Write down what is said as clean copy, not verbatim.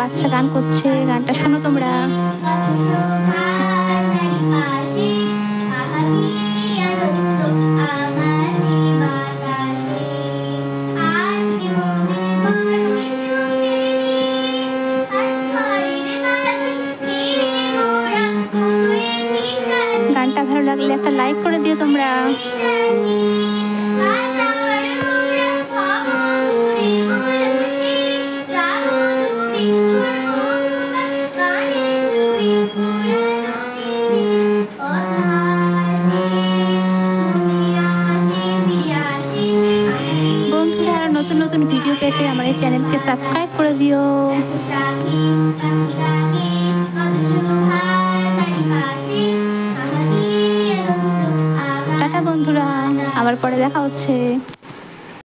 বাচ্চা গান করছে, গানটা শোনো তোমরা। গানটা ভালো লাগলে একটা লাইক করে দিও তোমরা। বন্ধুরা আরো নতুন নতুন ভিডিও পেতে আমার এই চ্যানেলকে সাবস্ক্রাইব করে দিও। টাটা বন্ধুরা, আবার পরে দেখা হচ্ছে।